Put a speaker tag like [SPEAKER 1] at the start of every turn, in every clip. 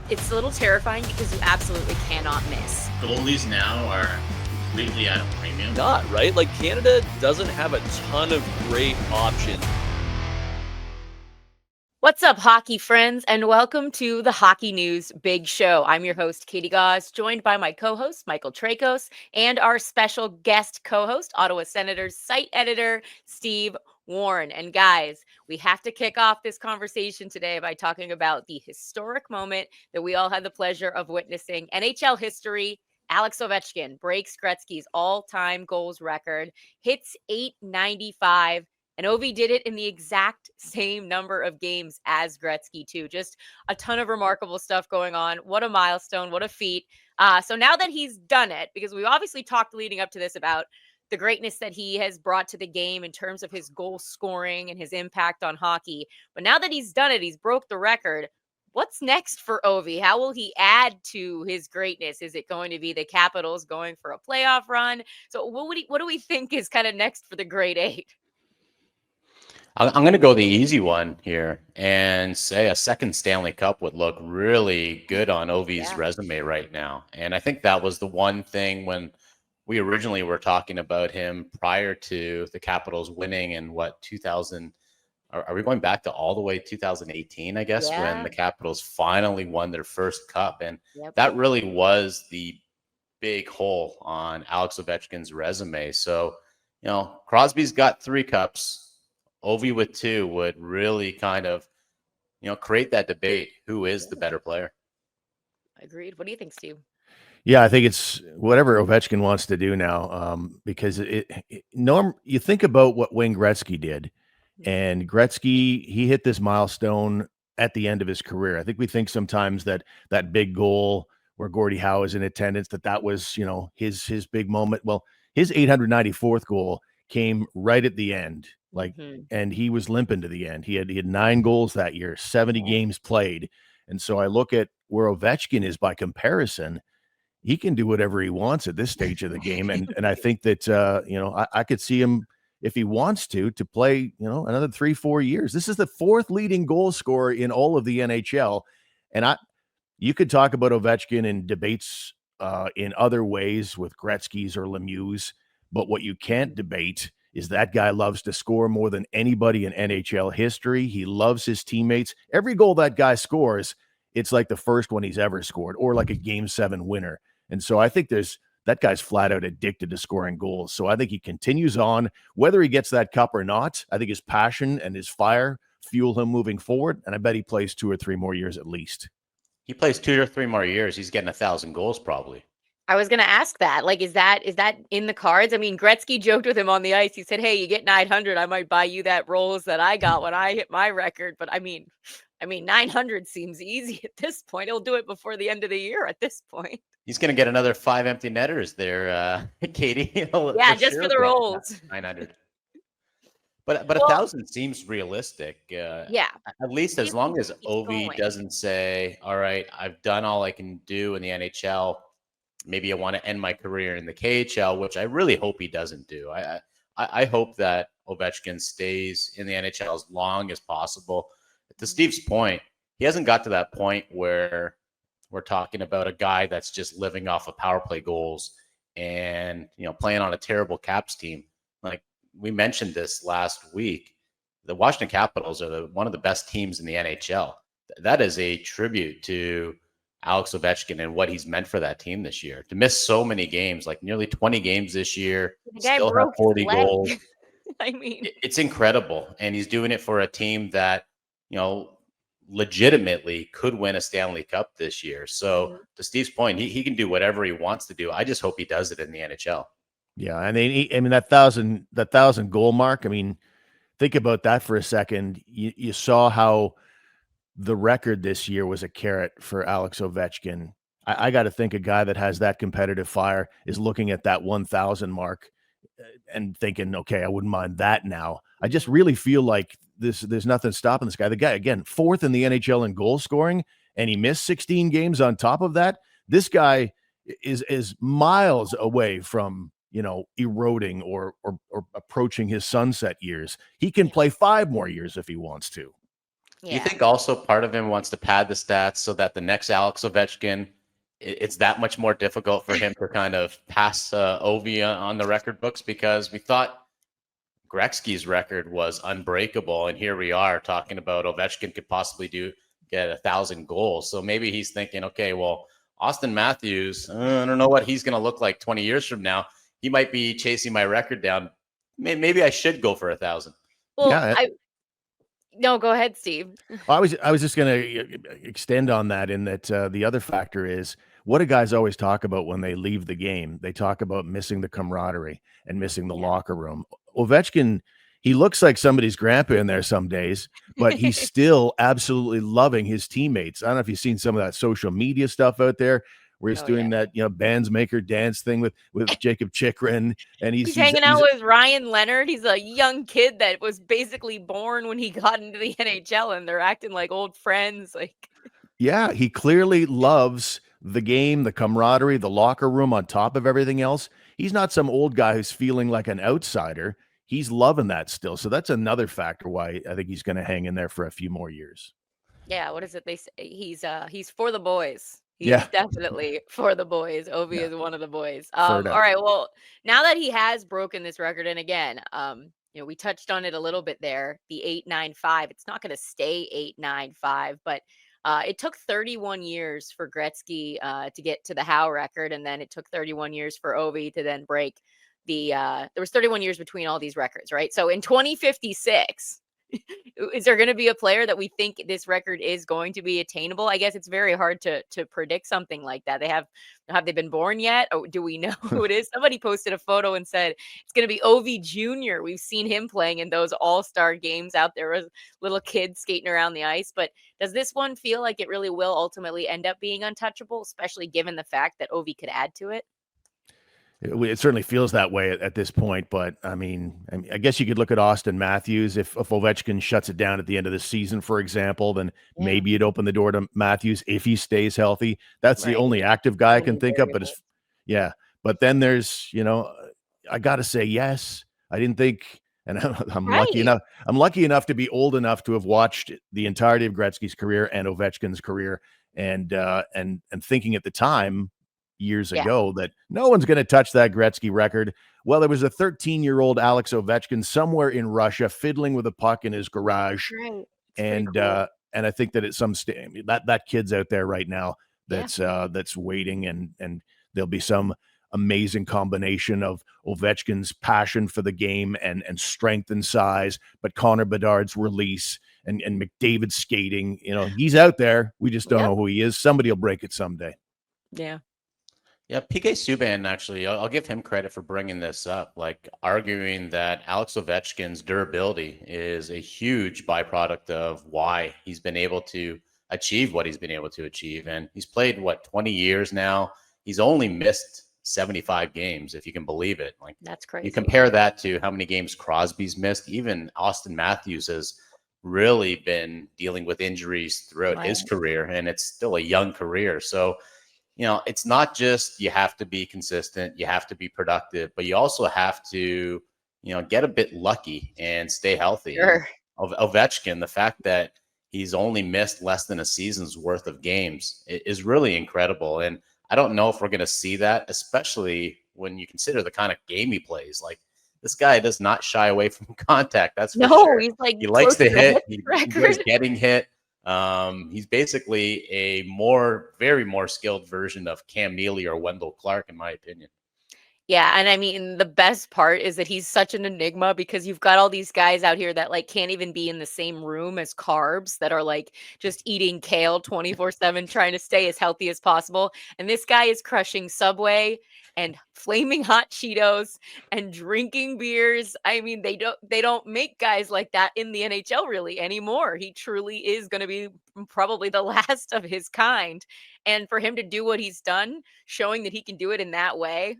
[SPEAKER 1] It's a little terrifying because you absolutely cannot miss.
[SPEAKER 2] Goalies now are completely at a premium.
[SPEAKER 3] Not, right? Like, Canada doesn't have a ton of great options.
[SPEAKER 1] What's up, hockey friends, and welcome to the Hockey News Big Show. I'm your host, Katie Gaus, joined by my co-host, Michael Traikos, and our special guest co-host, Ottawa Senators site editor, Steve Warne. And guys, we have to kick off this conversation today by talking about the historic moment that we all had the pleasure of witnessing. NHL history. Alex Ovechkin breaks Gretzky's all-time goals record, hits 895. And Ovi did it in the exact same number of games as Gretzky, too. Just a ton of remarkable stuff going on. What a milestone. What a feat. So now that he's done it, because we obviously talked leading up to this about the greatness that he has brought to the game in terms of his goal scoring and his impact on hockey. But now that he's done it, he's broke the record. What's next for Ovi? How will he add to his greatness? Is it going to be the Capitals going for a playoff run? So what do we think is kind of next for the Great Eight?
[SPEAKER 2] I'm going to go the easy one here and say a second Stanley Cup would look really good on Ovi's resume right now. And I think that was the one thing when we originally were talking about him prior to the Capitals winning in 2000. Are we going back to all the way 2018, I guess, when the Capitals finally won their first cup? And that really was the big hole on Alex Ovechkin's resume. So, Crosby's got 3 cups. Ovi with 2 would really kind of, create that debate. Who is the better player?
[SPEAKER 1] Agreed. What do you think, Steve?
[SPEAKER 4] Yeah, I think it's whatever Ovechkin wants to do now, because you think about what Wayne Gretzky did, and Gretzky, he hit this milestone at the end of his career. I think we think sometimes that big goal where Gordie Howe is in attendance, that was, his big moment. Well, his 894th goal came right at the end. And he was limping to the end. He had 9 goals that year, 70 games played. And so I look at where Ovechkin is by comparison. He can do whatever he wants at this stage of the game. And I think that, I could see him, if he wants to play, another 3-4 years. This is the 4th leading goal scorer in all of the NHL. And you could talk about Ovechkin in debates in other ways with Gretzky's or Lemieux's, but what you can't debate is that guy loves to score more than anybody in NHL history. He loves his teammates. Every goal that guy scores, it's like the first one he's ever scored, or like a Game 7 winner. And so I think that guy's flat out addicted to scoring goals. So I think he continues on, whether he gets that cup or not. I think his passion and his fire fuel him moving forward, and I bet he plays 2 or 3 more years at least.
[SPEAKER 2] He plays 2 or 3 more years. He's getting 1,000 goals probably.
[SPEAKER 1] I was going to ask that. Like, is that in the cards? I mean, Gretzky joked with him on the ice. He said, hey, you get 900, I might buy you that rolls that I got when I hit my record. But I mean, 900 seems easy at this point. He'll do it before the end of the year at this point.
[SPEAKER 2] He's going to get another 5 empty netters there, Katie.
[SPEAKER 1] Just for the rolls.
[SPEAKER 2] 900. But 1,000 seems realistic. At least as long as Ovi doesn't say, all right, I've done all I can do in the NHL. Maybe I want to end my career in the KHL, which I really hope he doesn't do. I hope that Ovechkin stays in the NHL as long as possible. To Steve's point, he hasn't got to that point where we're talking about a guy that's just living off of power play goals and, playing on a terrible Caps team. Like we mentioned this last week, the Washington Capitals are one of the best teams in the NHL. That is a tribute to Alex Ovechkin and what he's meant for that team this year. To miss so many games, like nearly 20 games this year, still have 40 goals.
[SPEAKER 1] I mean,
[SPEAKER 2] it's incredible. And he's doing it for a team that, legitimately could win a Stanley Cup this year. So to Steve's point, he can do whatever he wants to do. I just hope he does it in the NHL.
[SPEAKER 4] Yeah. I mean, that 1,000 goal mark. I mean, think about that for a second. You saw how the record this year was a carrot for Alex Ovechkin. I got to think a guy that has that competitive fire is looking at that 1,000 mark and thinking, okay, I wouldn't mind that now. I just really feel like there's nothing stopping this guy. The guy, again, 4th in the NHL in goal scoring, and he missed 16 games on top of that. This guy is miles away from, eroding or approaching his sunset years. He can play 5 more years if he wants to.
[SPEAKER 2] Do you think also part of him wants to pad the stats so that the next Alex Ovechkin, it's that much more difficult for him to kind of pass Ovi on the record books? Because we thought Gretzky's record was unbreakable, and here we are talking about Ovechkin could possibly get 1,000 goals. So maybe he's thinking, okay, well, Austin Matthews, I don't know what he's going to look like 20 years from now. He might be chasing my record down. Maybe I should go for 1,000.
[SPEAKER 1] Well, yeah, no, go ahead, Steve.
[SPEAKER 4] I was just going to extend on that in that the other factor is what do guys always talk about when they leave the game? They talk about missing the camaraderie and missing the locker room. Ovechkin, he looks like somebody's grandpa in there some days, but he's still absolutely loving his teammates. I don't know if you've seen some of that social media stuff out there where he's doing that, bands maker dance thing with Jacob Chikrin, and he's
[SPEAKER 1] hanging out with Ryan Leonard. He's a young kid that was basically born when he got into the NHL, and they're acting like old friends. Like,
[SPEAKER 4] yeah, he clearly loves the game, the camaraderie, the locker room on top of everything else. He's not some old guy who's feeling like an outsider. He's loving that still. So that's another factor why I think he's going to hang in there for a few more years.
[SPEAKER 1] Yeah, what is it they say? He's for the boys. He's definitely for the boys. Ovi is one of the boys. All right. Well, now that he has broken this record, and again, we touched on it a little bit there, the 895. It's not going to stay 895, but it took 31 years for Gretzky to get to the Howe record, and then it took 31 years for Ovi to then break there was 31 years between all these records, right? So in 2056, is there going to be a player that we think this record is going to be attainable? I guess it's very hard to predict something like that. Have they been born yet? Or do we know who it is? Somebody posted a photo and said it's going to be Ovi Jr. We've seen him playing in those all-star games out there with little kids skating around the ice. But does this one feel like it really will ultimately end up being untouchable, especially given the fact that Ovi could add to it?
[SPEAKER 4] It certainly feels that way at this point, but I guess you could look at Austin Matthews. If Ovechkin shuts it down at the end of the season, for example, then maybe it'd open the door to Matthews if he stays healthy. That's the only active guy I can think of. But then there's, I got to say yes. I didn't think, and I'm lucky enough. I'm lucky enough to be old enough to have watched the entirety of Gretzky's career and Ovechkin's career, and thinking at the time, years ago, that no one's going to touch that Gretzky record. Well, there was a 13-year-old Alex Ovechkin somewhere in Russia fiddling with a puck in his garage.
[SPEAKER 1] Right.
[SPEAKER 4] And I think that at some stage that kid's out there right now that's waiting, and there'll be some amazing combination of Ovechkin's passion for the game and strength and size, but Connor Bedard's release and McDavid's skating. He's out there. We just don't know who he is. Somebody will break it someday.
[SPEAKER 1] Yeah.
[SPEAKER 2] Yeah, PK Subban, actually, I'll give him credit for bringing this up, like arguing that Alex Ovechkin's durability is a huge byproduct of why he's been able to achieve what he's been able to achieve. And he's played, 20 years now? He's only missed 75 games, if you can believe it. Like,
[SPEAKER 1] that's crazy.
[SPEAKER 2] You compare that to how many games Crosby's missed. Even Austin Matthews has really been dealing with injuries throughout his career, and it's still a young career. So, it's not just you have to be consistent, you have to be productive, but you also have to, get a bit lucky and stay healthy.
[SPEAKER 1] Sure.
[SPEAKER 2] Ovechkin, the fact that he's only missed less than a season's worth of games is really incredible. And I don't know if we're going to see that, especially when you consider the kind of game he plays. Like, this guy does not shy away from contact. That's for sure.
[SPEAKER 1] He's like,
[SPEAKER 2] he likes to hit. He's getting hit. He's basically a very more skilled version of Cam Neely or Wendell Clark, in my opinion.
[SPEAKER 1] Yeah, and the best part is that he's such an enigma because you've got all these guys out here that can't even be in the same room as carbs, that are just eating kale 24/7, trying to stay as healthy as possible. And this guy is crushing Subway and flaming hot Cheetos and drinking beers. They don't make guys like that in the NHL really anymore. He truly is going to be probably the last of his kind. And for him to do what he's done, showing that he can do it in that way,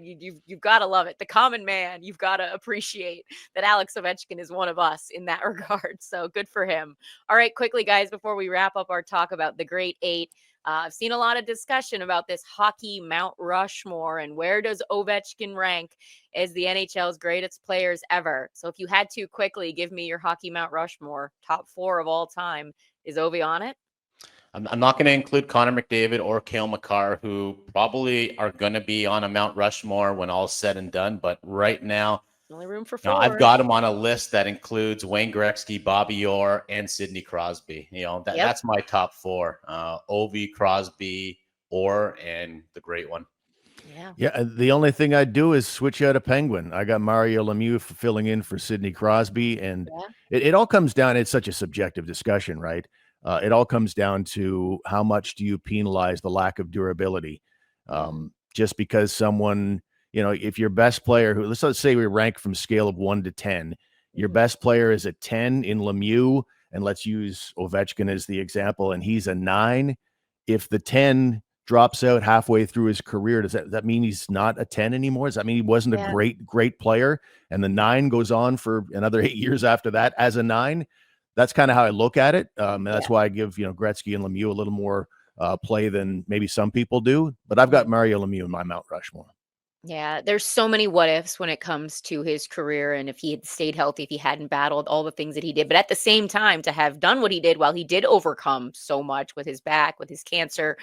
[SPEAKER 1] you've got to love it. The common man, you've got to appreciate that Alex Ovechkin is one of us in that regard. So good for him. All right, quickly, guys, before we wrap up our talk about the Great Eight, I've seen a lot of discussion about this hockey Mount Rushmore and where does Ovechkin rank as the NHL's greatest players ever. So if you had to quickly give me your hockey Mount Rushmore, top 4 of all time, is Ovi on it?
[SPEAKER 2] I'm not going to include Connor McDavid or Cale Makar, who probably are going to be on a Mount Rushmore when all's said and done. But right now,
[SPEAKER 1] only room for 4.
[SPEAKER 2] I've got him on a list that includes Wayne Gretzky, Bobby Orr, and Sidney Crosby. That's my top 4. Ovi, Crosby, Orr, and the great one.
[SPEAKER 4] Yeah. The only thing I'd do is switch out a Penguin. I got Mario Lemieux filling in for Sidney Crosby, and it all comes down. It's such a subjective discussion, right? It all comes down to how much do you penalize the lack of durability? Just because someone, if your best player, let's say we rank from scale of 1 to 10, your best player is a 10 in Lemieux, and let's use Ovechkin as the example, and he's a 9. If the 10 drops out halfway through his career, does that mean he's not a 10 anymore? Does that mean he wasn't a great player? And the 9 goes on for another 8 years after that as a 9? That's kind of how I look at it. And that's why I give, Gretzky and Lemieux a little more play than maybe some people do. But I've got Mario Lemieux in my Mount Rushmore.
[SPEAKER 1] Yeah, there's so many what ifs when it comes to his career, and if he had stayed healthy, if he hadn't battled all the things that he did. But at the same time, to have done what he did while he did overcome so much with his back, with his cancer,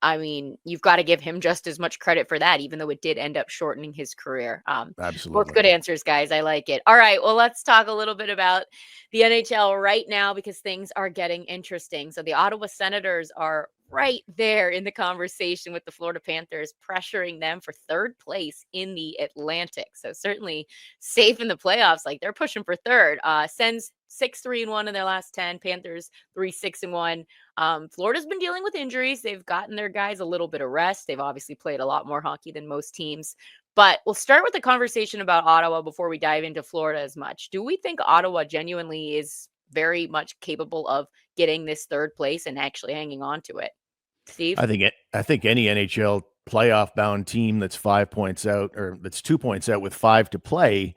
[SPEAKER 1] I mean, you've got to give him just as much credit for that, even though it did end up shortening his career.
[SPEAKER 4] Absolutely.
[SPEAKER 1] Both good answers, guys. I like it. All right. Well, let's talk a little bit about the NHL right now because things are getting interesting. So the Ottawa Senators are right there in the conversation with the Florida Panthers, pressuring them for 3rd place in the Atlantic. So certainly safe in the playoffs. Like they're pushing for 3rd. Sens 6-3-1 in their last 10. Panthers 3-6-1. Florida's been dealing with injuries. They've gotten their guys a little bit of rest. They've obviously played a lot more hockey than most teams. But we'll start with the conversation about Ottawa before we dive into Florida as much. Do we think Ottawa genuinely is very much capable of getting this 3rd place and actually hanging on to it? Steve?
[SPEAKER 4] I think any NHL playoff bound team that's 5 points out or that's 2 points out with 5 to play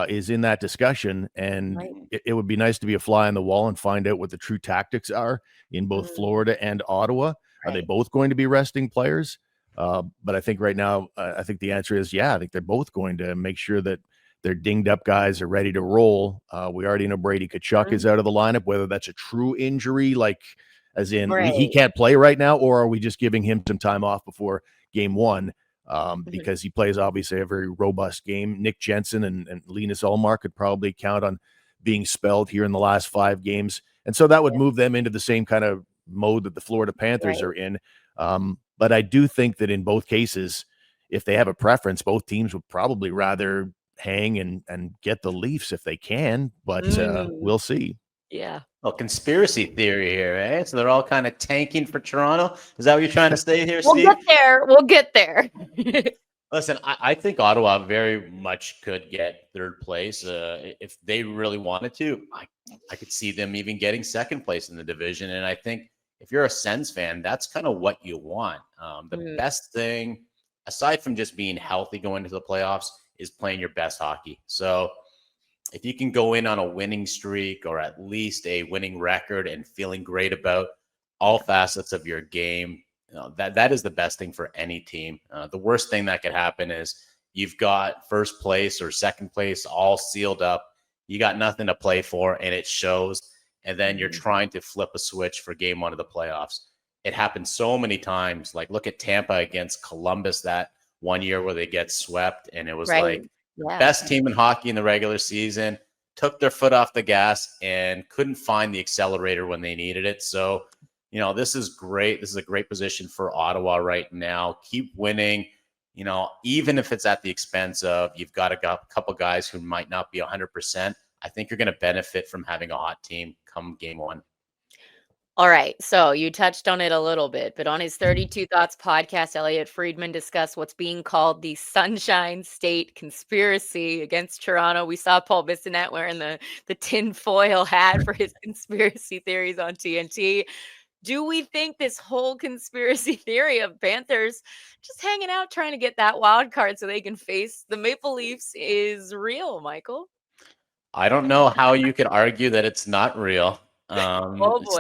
[SPEAKER 4] is in that discussion. And it would be nice to be a fly on the wall and find out what the true tactics are in both Florida and Ottawa. Are they both going to be resting players? But I think right now, I think the answer is, I think they're both going to make sure that their dinged up guys are ready to roll. We already know Brady Tkachuk is out of the lineup, whether that's a true injury, like as in he can't play right now, or are we just giving him some time off before game 1? Because he plays obviously a very robust game. Nick Jensen and Linus Ullmark could probably count on being spelled here in the last 5 games. And so that would move them into the same kind of mode that the Florida Panthers are in. But I do think that in both cases, if they have a preference, both teams would probably rather hang and get the Leafs if they can, but we'll see.
[SPEAKER 1] Yeah.
[SPEAKER 2] Well, conspiracy theory here, eh? So they're all kind of tanking for Toronto. Is that what you're trying to say here, Steve?
[SPEAKER 1] We'll get there.
[SPEAKER 2] Listen, I think Ottawa very much could get 3rd place if they really wanted to. I could see them even getting 2nd place in the division. And I think if you're a Sens fan, that's kind of what you want. The best thing, aside from just being healthy going into the playoffs, is playing your best hockey. So if you can go in on a winning streak or at least a winning record and feeling great about all facets of your game, that is the best thing for any team. The worst thing that could happen is you've got 1st place or 2nd place all sealed up. You got nothing to play for, and it shows. And then you're trying to flip a switch for game 1 of the playoffs. It happened so many times. Like look at Tampa against Columbus that one year where they get swept, and it was best team in hockey in the regular season, took their foot off the gas and couldn't find the accelerator when they needed it. So, this is great. This is a great position for Ottawa right now. Keep winning, even if it's at the expense of you've got a couple guys who might not be 100%. I think you're going to benefit from having a hot team come game 1.
[SPEAKER 1] All right. So you touched on it a little bit, but on his 32 Thoughts podcast, Elliotte Friedman discussed what's being called the Sunshine State conspiracy against Toronto. We saw Paul Bissonnette wearing the tinfoil hat for his conspiracy theories on TNT. Do we think this whole conspiracy theory of Panthers just hanging out trying to get that wild card so they can face the Maple Leafs is real, Michael?
[SPEAKER 2] I don't know how you could argue that it's not real.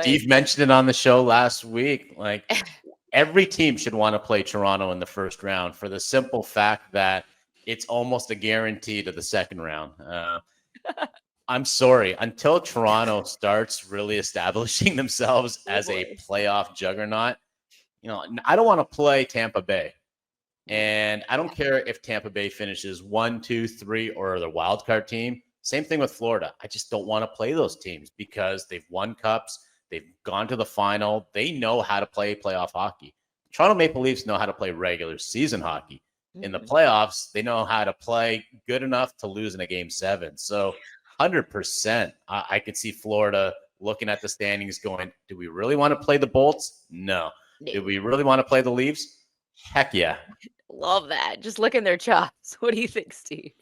[SPEAKER 2] Steve mentioned it on the show last week. Like every team should want to play Toronto in the first round for the simple fact that it's almost a guarantee to the second round. I'm sorry, until Toronto starts really establishing themselves as a playoff juggernaut, I don't want to play Tampa Bay. And I don't care if Tampa Bay finishes 1, 2, 3, or the wild card team. Same thing with Florida. I just don't want to play those teams because they've won cups. They've gone to the final. They know how to play playoff hockey. Toronto Maple Leafs know how to play regular season hockey. In the playoffs, they know how to play good enough to lose in a game 7. So 100%, I could see Florida looking at the standings going, do we really want to play the Bolts? No. Do we really want to play the Leafs? Heck yeah.
[SPEAKER 1] Love that. Just licking their chops. What do you think, Steve?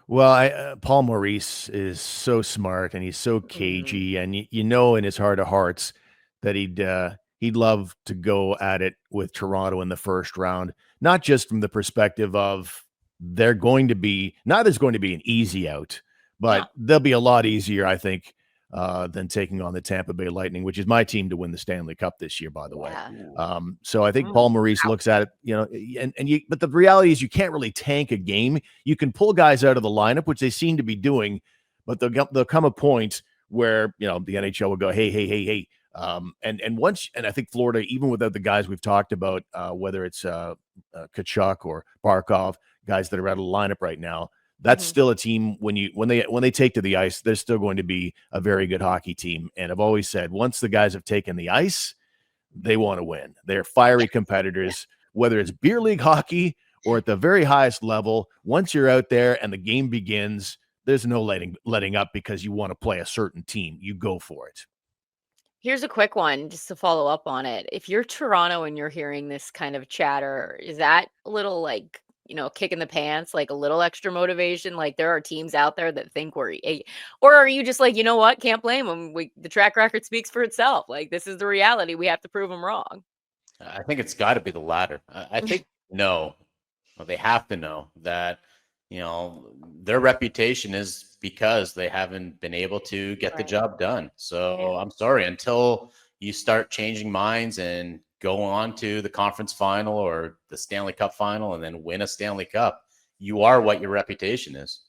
[SPEAKER 4] Well, Paul Maurice is so smart and he's so cagey, and in his heart of hearts that he'd love to go at it with Toronto in the first round, not just from the perspective of there's going to be an easy out, but they'll be a lot easier, I think, than taking on the Tampa Bay Lightning, which is my team to win the Stanley Cup this year, by the way. So I think Paul Maurice looks at it, but the reality is you can't really tank a game. You can pull guys out of the lineup, which they seem to be doing, but there'll come a point where, the NHL will go, hey. And I think Florida, even without the guys we've talked about, whether it's Tkachuk or Barkov, guys that are out of the lineup right now, that's still a team when they take to the ice, they're still going to be a very good hockey team. And I've always said, once the guys have taken the ice, they want to win. They're fiery competitors, whether it's beer league hockey or at the very highest level. Once you're out there and the game begins, there's no letting up because you want to play a certain team. You go for it.
[SPEAKER 1] Here's a quick one just to follow up on it. If you're Toronto and you're hearing this kind of chatter, is that a little kick in the pants, like a little extra motivation? Like there are teams out there that think or are you just like, you know what? Can't blame them. The track record speaks for itself. Like this is the reality. We have to prove them wrong.
[SPEAKER 2] I think it's got to be the latter. I think they have to know that, their reputation is because they haven't been able to get the job done. So I'm sorry, until you start changing minds and go on to the conference final or the Stanley Cup final and then win a Stanley Cup, you are what your reputation is.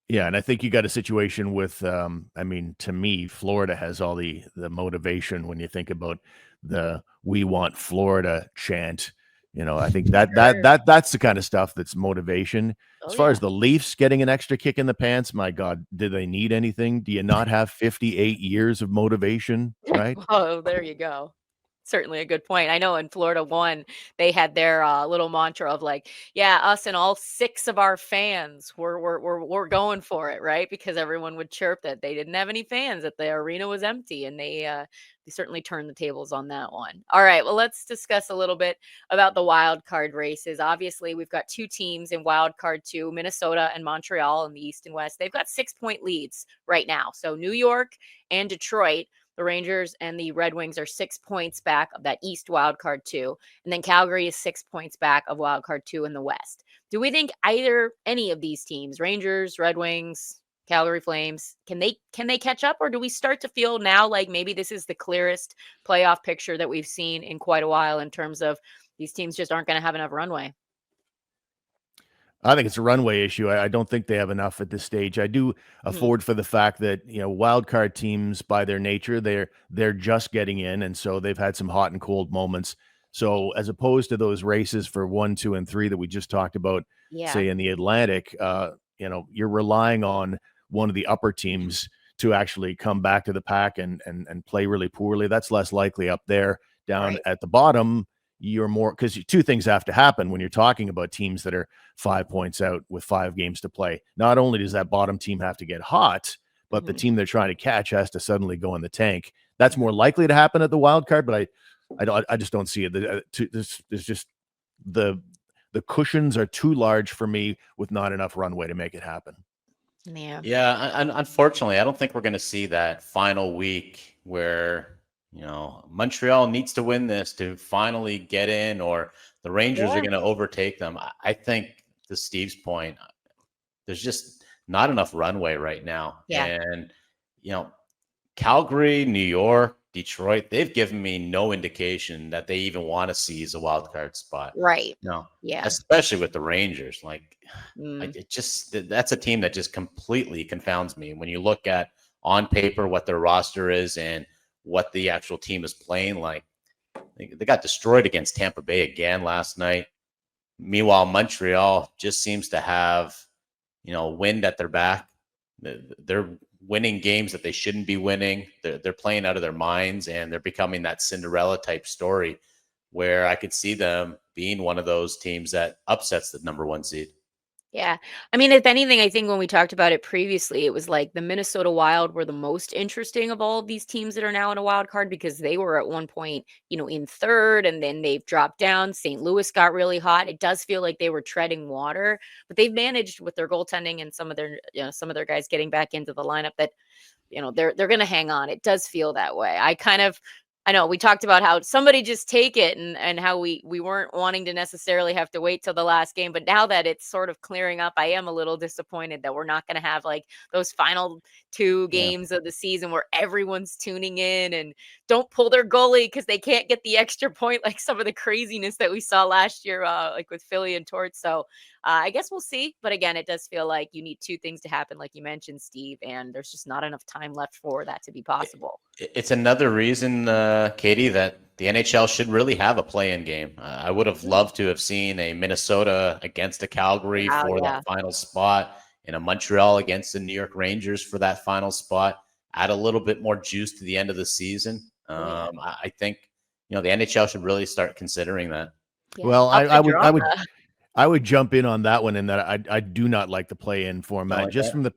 [SPEAKER 4] Yeah, and I think you got a situation with, to me, Florida has all the motivation when you think about the "We want Florida" chant. I think that's the kind of stuff that's motivation. As far as the Leafs getting an extra kick in the pants, my God, do they need anything? Do you not have 58 years of motivation, right?
[SPEAKER 1] Oh, there you go. Certainly a good point. I know in Florida 1, they had their little mantra of like, yeah, us and all 6 of our fans we're going for it, right? Because everyone would chirp that they didn't have any fans, that the arena was empty, and they certainly turned the tables on that one. All right, well, let's discuss a little bit about the wild card races. Obviously, we've got 2 teams in wild card 2, Minnesota and Montreal in the East and West. They've got 6-point leads right now. So New York and Detroit, the Rangers and the Red Wings, are 6 points back of that East wildcard 2. And then Calgary is 6 points back of wildcard 2 in the West. Do we think any of these teams, Rangers, Red Wings, Calgary Flames, can they catch up? Or do we start to feel now like maybe this is the clearest playoff picture that we've seen in quite a while in terms of these teams just aren't going to have enough runway?
[SPEAKER 4] I think it's a runway issue. I don't think they have enough at this stage. I do afford for the fact that, wild card teams by their nature, they're just getting in. And so they've had some hot and cold moments. So as opposed to those races for 1, 2, and 3 that we just talked about, say in the Atlantic, you're relying on one of the upper teams to actually come back to the pack and play really poorly. That's less likely up there. Down at the bottom, you're more, because 2 things have to happen when you're talking about teams that are 5 points out with 5 games to play. Not only does that bottom team have to get hot, but the team they're trying to catch has to suddenly go in the tank. That's more likely to happen at the wild card, but I just don't see it. There's just the cushions are too large for me with not enough runway to make it happen.
[SPEAKER 2] Yeah. Unfortunately, I don't think we're going to see that final week where Montreal needs to win this to finally get in, or the Rangers are going to overtake them. I think, to Steve's point, there's just not enough runway right now. And, Calgary, New York, Detroit, they've given me no indication that they even want to seize a wild card spot.
[SPEAKER 1] Right.
[SPEAKER 2] No.
[SPEAKER 1] Yeah.
[SPEAKER 2] Especially with the Rangers. That's a team that just completely confounds me. When you look at on paper what their roster is and what the actual team is playing like. They got destroyed against Tampa Bay again last night. Meanwhile, Montreal just seems to have, wind at their back. They're winning games that they shouldn't be winning. They're playing out of their minds, and they're becoming that Cinderella type story where I could see them being one of those teams that upsets the number 1 seed.
[SPEAKER 1] Yeah. I mean, if anything, I think when we talked about it previously, it was like the Minnesota Wild were the most interesting of all of these teams that are now in a wild card because they were at one point, in third, and then they've dropped down. St. Louis got really hot. It does feel like they were treading water, but they've managed with their goaltending and some of their guys getting back into the lineup that, they're going to hang on. It does feel that way. I know we talked about how somebody just take it and how we weren't wanting to necessarily have to wait till the last game. But now that it's sort of clearing up, I am a little disappointed that we're not going to have like those final 2 games of the season where everyone's tuning in and don't pull their goalie because they can't get the extra point, like some of the craziness that we saw last year, like with Philly and Torts. So I guess we'll see. But again, it does feel like you need 2 things to happen, like you mentioned, Steve, and there's just not enough time left for that to be possible.
[SPEAKER 2] It's another reason, Katie, that the NHL should really have a play-in game. I would have loved to have seen a Minnesota against a Calgary for that final spot and a Montreal against the New York Rangers for that final spot. Add a little bit more juice to the end of the season. I think, the NHL should really start considering that.
[SPEAKER 4] Yeah. Well, I would jump in on that one in that I do not like the play-in format from the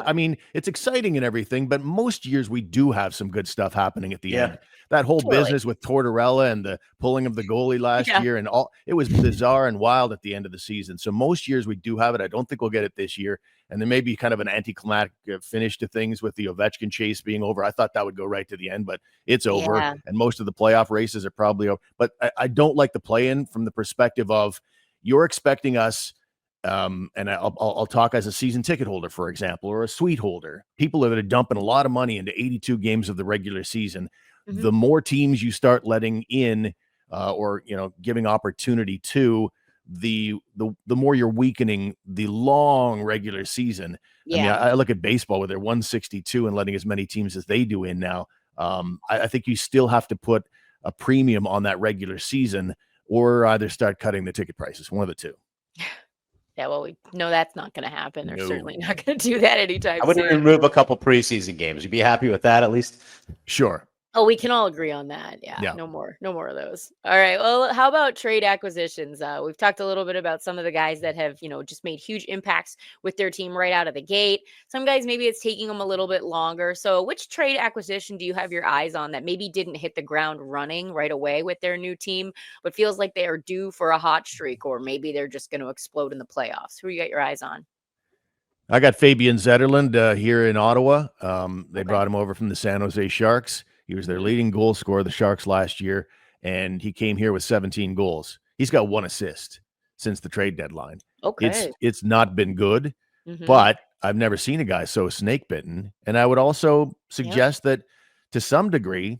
[SPEAKER 4] I mean, it's exciting and everything, but most years we do have some good stuff happening at the end. That whole business with Tortorella and the pulling of the goalie last year and all, it was bizarre and wild at the end of the season. So most years we do have it. I don't think we'll get it this year. And there may be kind of an anticlimactic finish to things with the Ovechkin chase being over. I thought that would go right to the end, but it's over. And most of the playoff races are probably over. But I don't like the play-in from the perspective of, you're expecting us, and I'll talk as a season ticket holder, for example, or a suite holder, people that are dumping a lot of money into 82 games of the regular season. Mm-hmm. The more teams you start letting in or giving opportunity to, the more you're weakening the long regular season. Yeah. I mean, I look at baseball where they're 162 and letting as many teams as they do in now. I think you still have to put a premium on that regular season, or either start cutting the ticket prices, one of the 2.
[SPEAKER 1] Yeah, well, we know that's not going to happen. They're certainly not going to do that anytime soon.
[SPEAKER 2] I would remove a couple preseason games. You'd be happy with that at least?
[SPEAKER 4] Sure.
[SPEAKER 1] Oh, we can all agree on that. Yeah. No more of those. All right. Well, how about trade acquisitions? We've talked a little bit about some of the guys that have, just made huge impacts with their team right out of the gate. Some guys, maybe it's taking them a little bit longer. So which trade acquisition do you have your eyes on that maybe didn't hit the ground running right away with their new team, but feels like they are due for a hot streak, or maybe they're just going to explode in the playoffs? Who you got your eyes on?
[SPEAKER 4] I got Fabian Zetterlund here in Ottawa. They brought him over from the San Jose Sharks. He was their leading goal scorer, the Sharks, last year, and he came here with 17 goals. He's got 1 assist since the trade deadline.
[SPEAKER 1] Okay.
[SPEAKER 4] It's not been good, but I've never seen a guy so snake bitten. And I would also suggest that to some degree,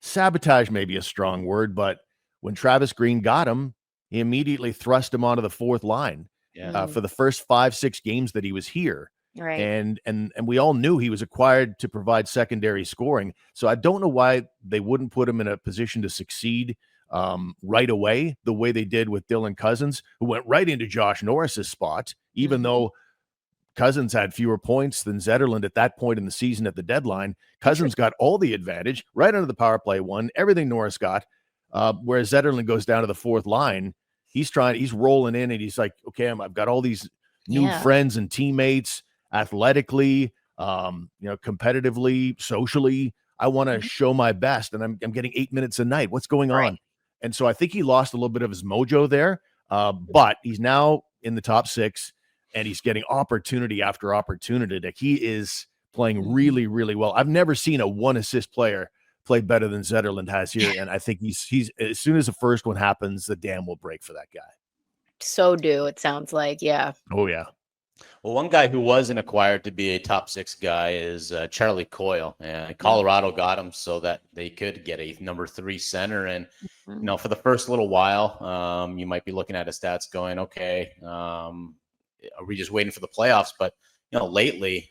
[SPEAKER 4] sabotage may be a strong word, but when Travis Green got him, he immediately thrust him onto the 4th line for the first 5-6 games that he was here.
[SPEAKER 1] Right.
[SPEAKER 4] And we all knew he was acquired to provide secondary scoring. So I don't know why they wouldn't put him in a position to succeed right away, the way they did with Dylan Cousins, who went right into Josh Norris's spot, even though Cousins had fewer points than Zetterlund at that point in the season at the deadline. Cousins got all the advantage right under the power play one, everything Norris got, whereas Zetterlund goes down to the 4th line. He's rolling in and he's like, okay, I've got all these new friends and teammates. Athletically, competitively, socially, I want to show my best, and I'm getting 8 minutes a night. What's going on? And so I think he lost a little bit of his mojo there, but he's now in the top 6, and he's getting opportunity after opportunity. That he is playing really, really well. I've never seen a 1 assist player play better than Zetterlund has here, and I think he's as soon as the first one happens, the dam will break for that guy.
[SPEAKER 1] So it sounds like, yeah.
[SPEAKER 4] Oh yeah.
[SPEAKER 2] Well, one guy who wasn't acquired to be a top 6 guy is Charlie Coyle, and Colorado got him so that they could get a number 3 center. And for the first little while, you might be looking at his stats going, okay, are we just waiting for the playoffs? But lately,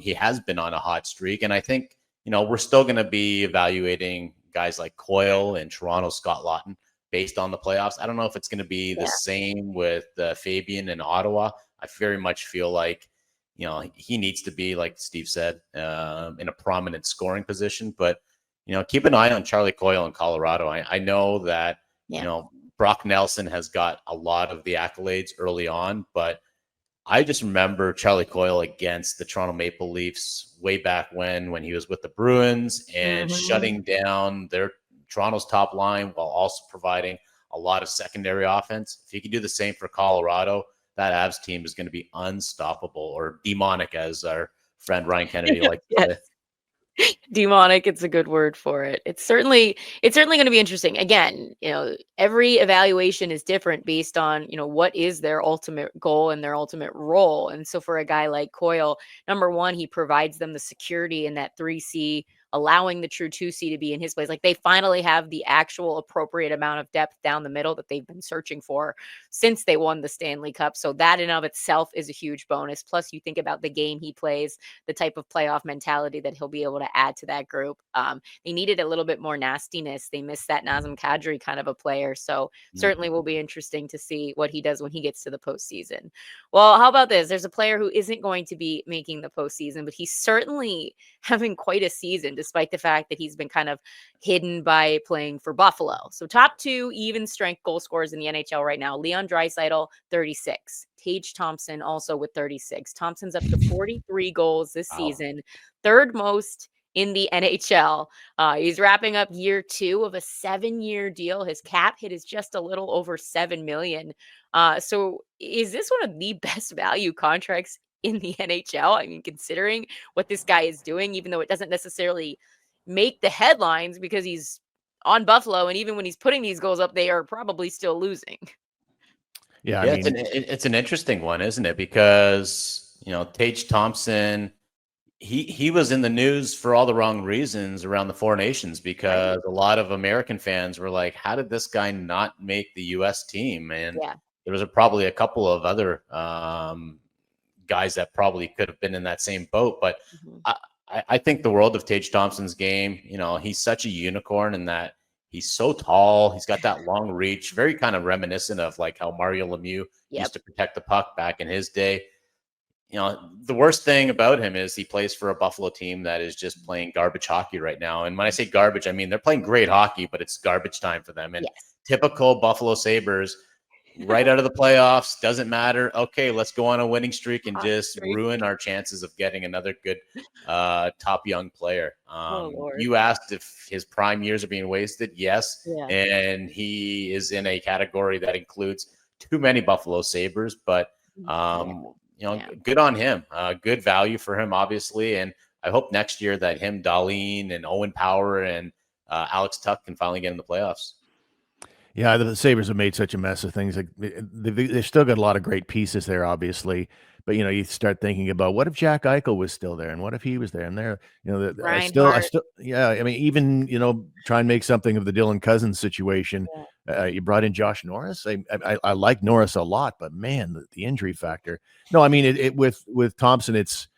[SPEAKER 2] he has been on a hot streak, and I think we're still going to be evaluating guys like Coyle and Toronto, Scott Laughton based on the playoffs. I don't know if it's going to be the same with Fabian in Ottawa. I very much feel like, he needs to be, like Steve said, in a prominent scoring position. But, keep an eye on Charlie Coyle in Colorado. I know that, Brock Nelson has got a lot of the accolades early on, but I just remember Charlie Coyle against the Toronto Maple Leafs way back when he was with the Bruins and shutting down Toronto's top line while also providing a lot of secondary offense. If he can do the same for Colorado, that Avs team is going to be unstoppable, or demonic, as our friend Ryan Kennedy likes to say.
[SPEAKER 1] Demonic, it's a good word for it. It's certainly going to be interesting. Again, every evaluation is different based on, what is their ultimate goal and their ultimate role. And so for a guy like Coyle, number one, he provides them the security in that 3C, allowing the true 2C to be in his place. Like, they finally have the actual appropriate amount of depth down the middle that they've been searching for since they won the Stanley Cup. So that in of itself is a huge bonus. Plus, you think about the game he plays, the type of playoff mentality that he'll be able to add to that group. They needed a little bit more nastiness. They missed that Nazem Kadri kind of a player. So certainly will be interesting to see what he does when he gets to the postseason. Well, how about this? There's a player who isn't going to be making the postseason, but he's certainly having quite a season, despite the fact that he's been kind of hidden by playing for Buffalo. So top 2 even strength goal scorers in the NHL right now: Leon Draisaitl, 36. Tage Thompson also with 36. Thompson's up to 43 goals this season, third most in the NHL. He's wrapping up year 2 of a 7-year deal. His cap hit is just a little over $7 million. So is this one of the best value contracts in the NHL? I mean, considering what this guy is doing, even though it doesn't necessarily make the headlines because he's on Buffalo, and even when he's putting these goals up, they are probably still losing.
[SPEAKER 2] Yeah, I mean, it's an interesting one, isn't it? Because Tage Thompson, he was in the news for all the wrong reasons around the Four Nations, because a lot of American fans were like, how did this guy not make the U.S. team? And there was probably a couple of other guys that probably could have been in that same boat. But I think the world of Tage Thompson's game, he's such a unicorn in that he's so tall. He's got that long reach, very kind of reminiscent of like how Mario Lemieux used to protect the puck back in his day. The worst thing about him is he plays for a Buffalo team that is just playing garbage hockey right now. And when I say garbage, I mean they're playing great hockey, but it's garbage time for them. And typical Buffalo Sabres, right out of the playoffs, doesn't matter. Okay, let's go on a winning streak and just ruin our chances of getting another good top young player. You asked if his prime years are being wasted. Yes. And he is in a category that includes too many Buffalo Sabres, but good on him. Good value for him, obviously. And I hope next year that him, Dahlin, and Owen Power and Alex Tuck can finally get in the playoffs.
[SPEAKER 4] Yeah, the Sabres have made such a mess of things. Like, they've still got a lot of great pieces there, obviously. But, you start thinking about, what if Jack Eichel was still there, and what if he was there? And there, I still, I mean, even, try and make something of the Dylan Cousins situation. You brought in Josh Norris. I like Norris a lot, but man, the injury factor. No, I mean, with Thompson, it's,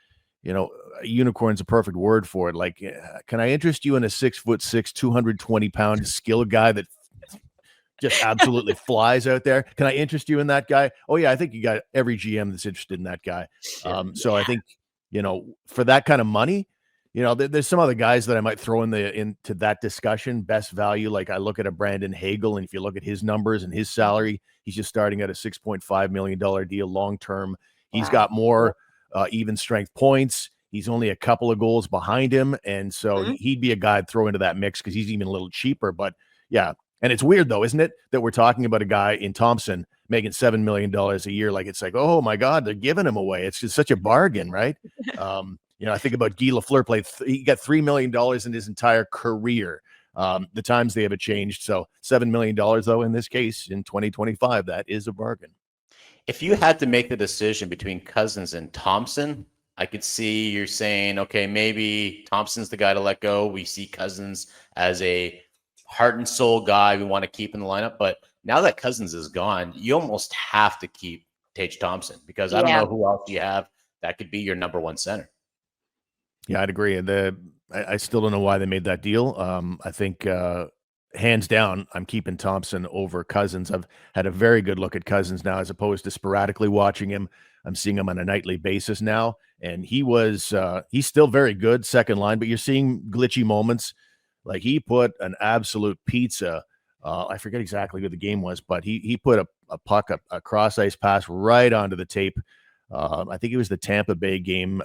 [SPEAKER 4] unicorn's a perfect word for it. Like, can I interest you in a 6'6", 220-pound skilled guy that just absolutely flies out there? Can I interest you in that guy? Oh yeah, I think you got every GM that's interested in that guy. So I think, for that kind of money, there's some other guys that I might throw into that discussion. Best value, like I look at a Brandon Hagel, and if you look at his numbers and his salary, he's just starting at a $6.5 million deal long term. He's got more even strength points. He's only a couple of goals behind him, and so he'd be a guy I'd throw into that mix because he's even a little cheaper. But yeah. And it's weird, though, isn't it, that we're talking about a guy in Thompson making $7 million a year? Like, it's like, oh my God, they're giving him away. It's just such a bargain, right? I think about Guy Lafleur he got $3 million in his entire career. The times they have changed. So $7 million, though, in this case, in 2025, that is a bargain.
[SPEAKER 2] If you had to make the decision between Cousins and Thompson, I could see you're saying, okay, maybe Thompson's the guy to let go. We see Cousins as a heart and soul guy we want to keep in the lineup. But now that Cousins is gone, you almost have to keep Tage Thompson, because I don't know who else you have that could be your number one center.
[SPEAKER 4] Yeah, I'd agree. I still don't know why they made that deal. I think hands down, I'm keeping Thompson over Cousins. I've had a very good look at Cousins now, as opposed to sporadically watching him. I'm seeing him on a nightly basis now, and he's still very good second line, but you're seeing glitchy moments. Like, he put an absolute pizza. I forget exactly who the game was, but he put a puck, a cross ice pass right onto the tape. I think it was the Tampa Bay game.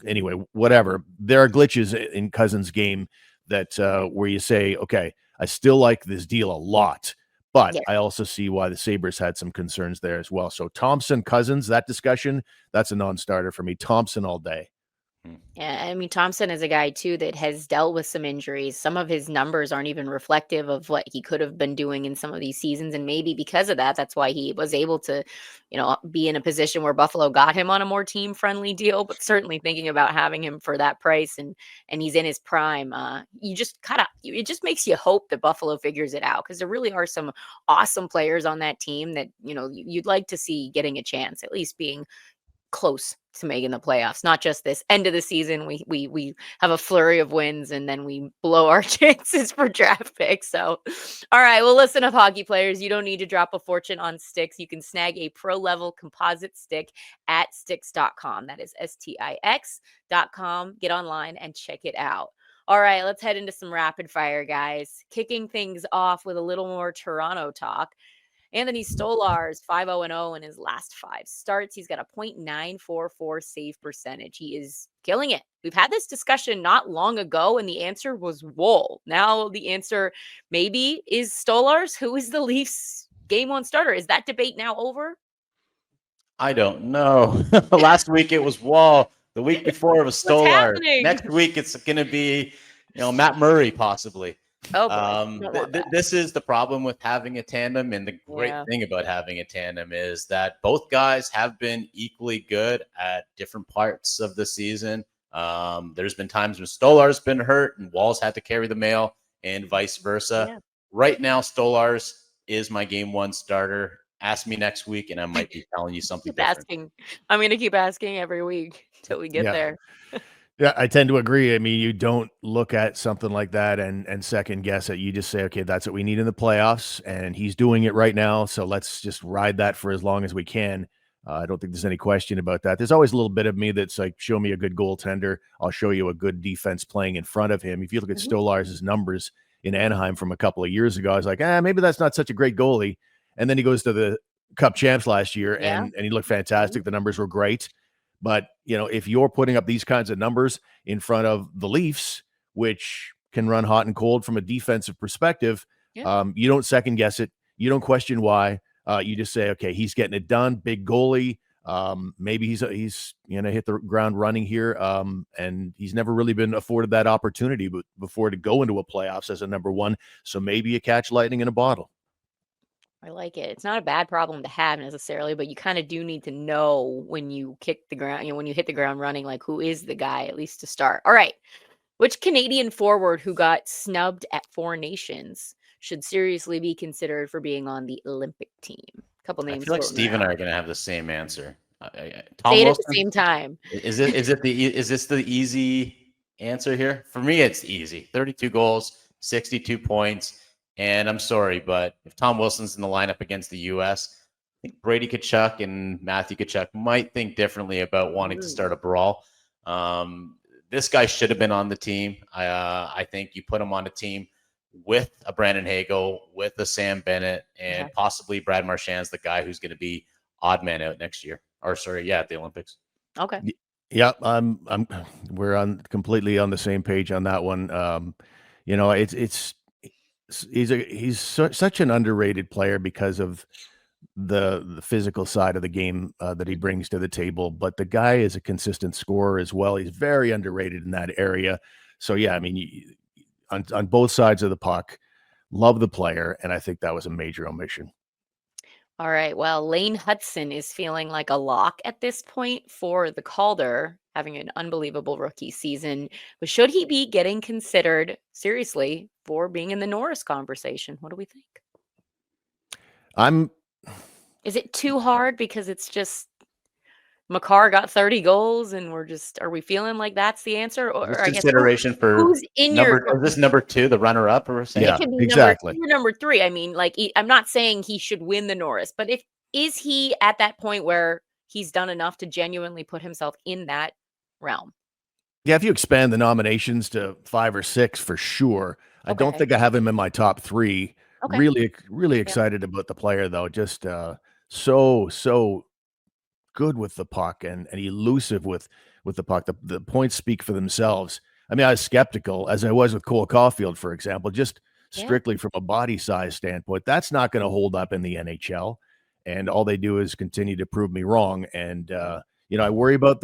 [SPEAKER 4] Anyway, whatever. There are glitches in Cousins' game that where you say, okay, I still like this deal a lot, but I also see why the Sabres had some concerns there as well. So Thompson, Cousins, that discussion, that's a non-starter for me. Thompson all day.
[SPEAKER 1] Yeah, I mean, Thompson is a guy too that has dealt with some injuries. Some of his numbers aren't even reflective of what he could have been doing in some of these seasons. And maybe because of that, that's why he was able to, be in a position where Buffalo got him on a more team-friendly deal. But certainly thinking about having him for that price, and he's in his prime, you just it just makes you hope that Buffalo figures it out, because there really are some awesome players on that team that, you'd like to see getting a chance, at least being close to making the playoffs, not just this end of the season. We have a flurry of wins and then we blow our chances for draft picks. So, all right, well, listen up, hockey players. You don't need to drop a fortune on sticks. You can snag a pro level composite stick at sticks.com. That is STIX.com. Get online and check it out. All right, let's head into some rapid fire, guys. Kicking things off with a little more Toronto talk. Anthony Stolarz, 5-0-0 in his last 5 starts. He's got a .944 save percentage. He is killing it. We've had this discussion not long ago, and the answer was Woll. Now the answer maybe is Stolarz. Who is the Leafs' game 1 starter? Is that debate now over?
[SPEAKER 2] I don't know. Last week it was Woll. The week before it was Stolarz. Next week it's going to be, Matt Murray possibly. This is the problem with having a tandem, and the great thing about having a tandem is that both guys have been equally good at different parts of the season. There's been times when Stolarz been hurt and Woll's had to carry the mail, and vice versa. Right now, Stolarz is my game 1 starter. Ask me next week, and I might be telling you something different.
[SPEAKER 1] I'm going to keep asking every week till we get there.
[SPEAKER 4] Yeah, I tend to agree. I mean, you don't look at something like that and second guess it. You just say, okay, that's what we need in the playoffs, and he's doing it right now, so let's just ride that for as long as we can. I don't think there's any question about that. There's always a little bit of me that's like, show me a good goaltender, I'll show you a good defense playing in front of him. If you look at Stolarz's numbers in Anaheim from a couple of years ago, I was like, maybe that's not such a great goalie. And then he goes to the Cup champs last year, and he looked fantastic. The numbers were great. But, if you're putting up these kinds of numbers in front of the Leafs, which can run hot and cold from a defensive perspective, you don't second guess it. You don't question why. You just say, okay, he's getting it done. Big goalie. Maybe he's hit the ground running here. And he's never really been afforded that opportunity before to go into a playoffs as a number 1. So maybe you catch lightning in a bottle.
[SPEAKER 1] I like it. It's not a bad problem to have necessarily, but you kind of do need to know when you kick the ground, when you hit the ground running, like who is the guy, at least to start. All right. Which Canadian forward who got snubbed at 4 Nations should seriously be considered for being on the Olympic team? A couple names.
[SPEAKER 2] I feel like Steve and I are going to have the same answer.
[SPEAKER 1] Say it at the same time.
[SPEAKER 2] Is this the easy answer here? For me, it's easy. 32 goals, 62 points. And I'm sorry, but if Tom Wilson's in the lineup against the U.S., I think Brady Tkachuk and Matthew Tkachuk might think differently about wanting to start a brawl. This guy should have been on the team. I think you put him on a team with a Brandon Hagel, with a Sam Bennett, and possibly Brad Marchand's the guy who's going to be odd man out next year. At the Olympics.
[SPEAKER 1] Okay.
[SPEAKER 4] Yeah, we're completely on the same page on that one. He's such an underrated player because of the physical side of the game that he brings to the table. But the guy is a consistent scorer as well. He's very underrated in that area. So yeah, I mean, on both sides of the puck, love the player, and I think that was a major omission.
[SPEAKER 1] All right. Well, Lane Hutson is feeling like a lock at this point for the Calder, having an unbelievable rookie season. But should he be getting considered seriously for being in the Norris conversation? What do we think? Is it too hard because it's just Makar got 30 goals and are we feeling like that's the answer? Or I guess
[SPEAKER 2] consideration for
[SPEAKER 1] who's in
[SPEAKER 2] is this number 2, the runner up, or
[SPEAKER 1] it could be
[SPEAKER 4] exactly
[SPEAKER 1] number 3. I mean, like I'm not saying he should win the Norris, but is he at that point where he's done enough to genuinely put himself in that realm?
[SPEAKER 4] Yeah, if you expand the nominations to 5 or 6, for sure. I don't think I have him in my top 3.
[SPEAKER 1] Okay.
[SPEAKER 4] Really excited about the player, though. Just so good with the puck and elusive with the puck. The points speak for themselves. I mean, I was skeptical, as I was with Cole Caulfield, for example, just strictly from a body size standpoint. That's not going to hold up in the NHL, and all they do is continue to prove me wrong. And I worry about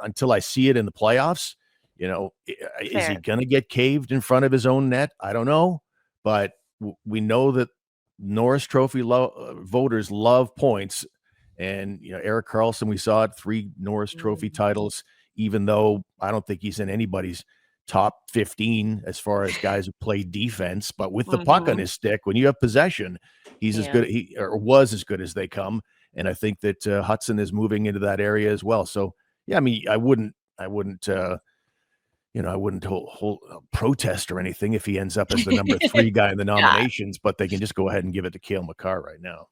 [SPEAKER 4] until I see it in the playoffs. Is he going to get caved in front of his own net? I don't know, but we know that Norris Trophy voters love points. And, Erik Karlsson, we saw it, 3 Norris Trophy titles, even though I don't think he's in anybody's top 15 as far as guys who play defense. But with the puck on his stick, when you have possession, he's as good, or was as good as they come. And I think that Hutson is moving into that area as well. So, yeah, I mean, I wouldn't hold protest or anything if he ends up as the number 3 guy in the nominations, but they can just go ahead and give it to Cale Makar right now.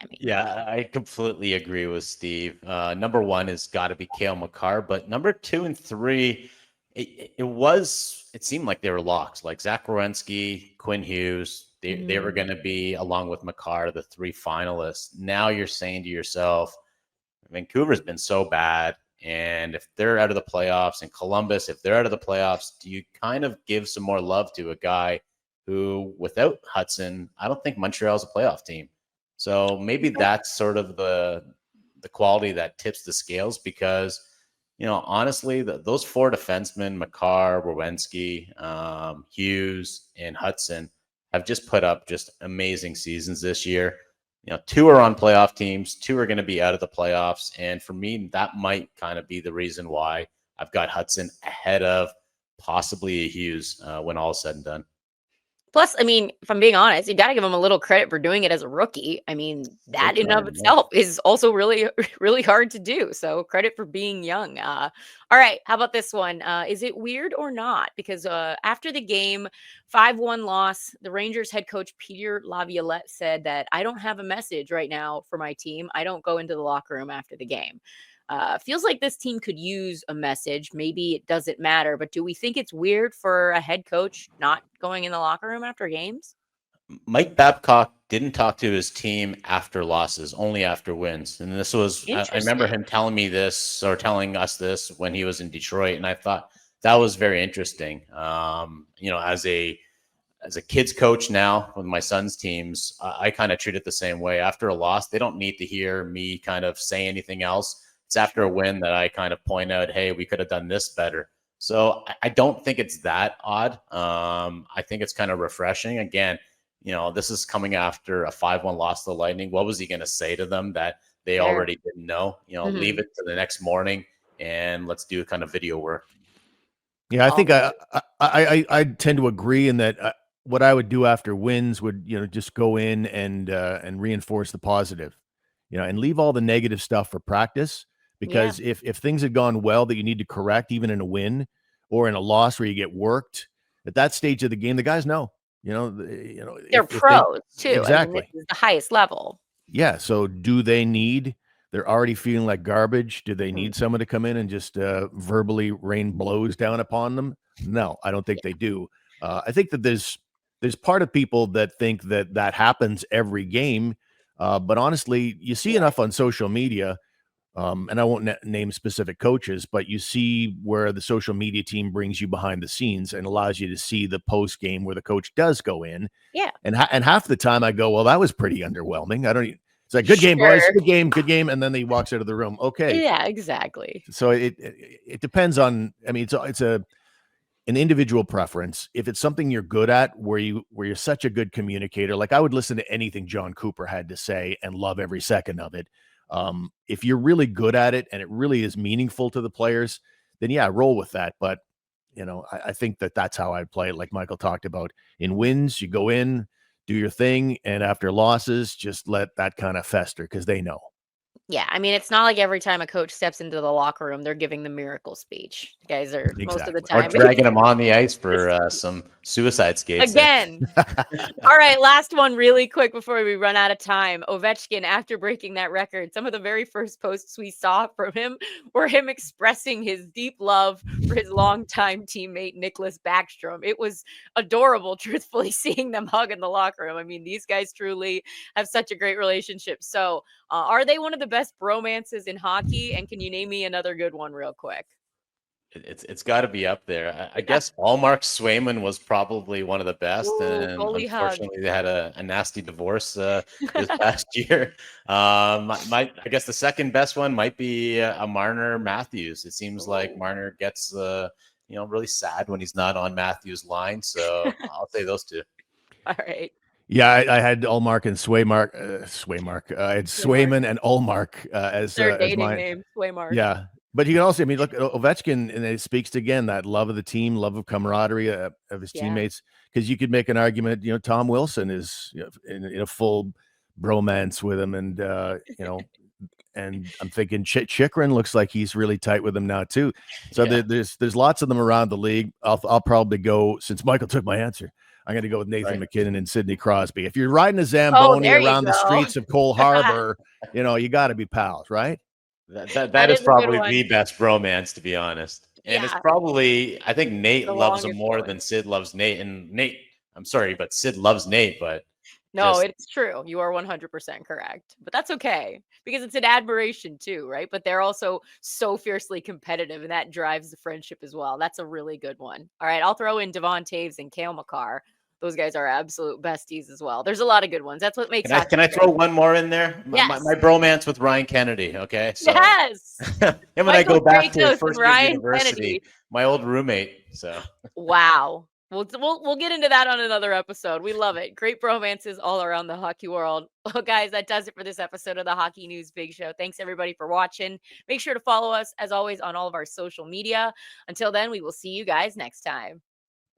[SPEAKER 2] Yeah, I completely agree with Steve. Number 1 has got to be Cale Makar, but number 2 and 3, it seemed like they were locks. Like Zach Werenski, Quinn Hughes, they were going to be, along with Makar, the 3 finalists. Now you're saying to yourself, Vancouver's been so bad, and if they're out of the playoffs, and Columbus, if they're out of the playoffs, do you kind of give some more love to a guy who, without Hutson, I don't think Montreal's a playoff team. So maybe that's sort of the quality that tips the scales, because, honestly, those 4 defensemen, Makar, Werenski, Hughes, and Hutson, have just put up just amazing seasons this year. 2 are on playoff teams, 2 are going to be out of the playoffs. And for me, that might kind of be the reason why I've got Hutson ahead of possibly a Hughes when all is said and done.
[SPEAKER 1] Plus, I mean, if I'm being honest, you got to give him a little credit for doing it as a rookie. I mean, that in and of itself is also really, really hard to do. So credit for being young. All right. How about this one? Is it weird or not? Because after the game, 5-1 loss, the Rangers head coach Peter Laviolette said that I don't have a message right now for my team. I don't go into the locker room after the game. Feels like this team could use a message. Maybe it doesn't matter, but do we think it's weird for a head coach not going in the locker room after games?
[SPEAKER 2] Mike Babcock didn't talk to his team after losses, only after wins. And this was, I remember him telling me this, or telling us this, when he was in Detroit. And I thought that was very interesting. As a kids coach now with my son's teams, I kind of treat it the same way. After a loss, they don't need to hear me kind of say anything else. It's after a win that I kind of point out, hey, we could have done this better. So I don't think it's that odd. I think it's kind of refreshing. Again, this is coming after a 5-1 loss to the Lightning. What was he going to say to them that they already didn't know? Leave it to the next morning and let's do kind of video work.
[SPEAKER 4] Yeah, I think I tend to agree in that what I would do after wins would, just go in and reinforce the positive, and leave all the negative stuff for practice. Because if things had gone well that you need to correct, even in a win or in a loss where you get worked, at that stage of the game, the guys know,
[SPEAKER 1] they're pros too.
[SPEAKER 4] Exactly.
[SPEAKER 1] I mean, this is the highest level.
[SPEAKER 4] Yeah. So they're already feeling like garbage. Do they need someone to come in and just verbally rain blows down upon them? No, I don't think they do. I think that there's part of people that think that happens every game. But honestly, you see enough on social media. And I won't name specific coaches, but you see where the social media team brings you behind the scenes and allows you to see the post game where the coach does go in.
[SPEAKER 1] Yeah.
[SPEAKER 4] And half the time I go, well, that was pretty underwhelming. I don't even, it's like, good game, boys, good game. And then he walks out of the room. Okay.
[SPEAKER 1] Yeah, exactly.
[SPEAKER 4] So it depends on, I mean, it's an individual preference. If it's something you're good at, where you're such a good communicator, like I would listen to anything John Cooper had to say and love every second of it. If you're really good at it and it really is meaningful to the players, then yeah, roll with that. But I think that's how I'd play it. Like Michael talked about, in wins, you go in, do your thing, and after losses, just let that kind of fester because they know.
[SPEAKER 1] Yeah, I mean, it's not like every time a coach steps into the locker room, they're giving the miracle speech. You guys are most of the time.
[SPEAKER 2] Or dragging him on the ice for some suicide skates.
[SPEAKER 1] Again. All right, last one really quick before we run out of time. Ovechkin, after breaking that record, some of the very first posts we saw from him were him expressing his deep love for his longtime teammate, Nicklas Backstrom. It was adorable, truthfully, seeing them hug in the locker room. I mean, these guys truly have such a great relationship. So are they one of the best bromances in hockey? And can you name me another good one real quick?
[SPEAKER 2] It's got to be up there. I guess Allmark Swayman was probably one of the best, and unfortunately they had a nasty divorce this past year. I guess the second best one might be a Marner Matthews. It seems like Marner gets really sad when he's not on Matthews' line, so I'll say those two.
[SPEAKER 1] All right.
[SPEAKER 4] Yeah, I had Allmark and Swaymark. I had Swayman and Allmark as
[SPEAKER 1] their dating
[SPEAKER 4] my
[SPEAKER 1] name. Swaymark.
[SPEAKER 4] Yeah, but you can also, look at Ovechkin, and it speaks to, again, that love of the team, love of camaraderie of his teammates. Because you could make an argument, Tom Wilson is in a full bromance with him, and and I'm thinking Chychrun looks like he's really tight with him now too. So there's lots of them around the league. I'll probably go, since Michael took my answer, I'm going to go with Nathan McKinnon and Sidney Crosby. If you're riding a Zamboni around the streets of Cole Harbor, you got to be pals, right?
[SPEAKER 2] That is probably the best bromance, to be honest. And it's probably, I think Nate loves him more than Sid loves Nate. And Nate, I'm sorry, but Sid loves Nate. But
[SPEAKER 1] no, it's true. You are 100% correct. But that's okay, because it's an admiration too, right? But they're also so fiercely competitive, and that drives the friendship as well. That's a really good one. All right, I'll throw in Devon Taves and Cale Makar. Those guys are absolute besties as well. There's a lot of good ones. That's what makes it.
[SPEAKER 2] Can I throw one more in there?
[SPEAKER 1] Yes.
[SPEAKER 2] My bromance with Ryan Kennedy. Okay.
[SPEAKER 1] So, yes.
[SPEAKER 2] And when I go back to first year university, my old roommate. So
[SPEAKER 1] wow. We'll get into that on another episode. We love it. Great bromances all around the hockey world. Well, guys, that does it for this episode of the Hockey News Big Show. Thanks everybody for watching. Make sure to follow us as always on all of our social media. Until then, we will see you guys next time.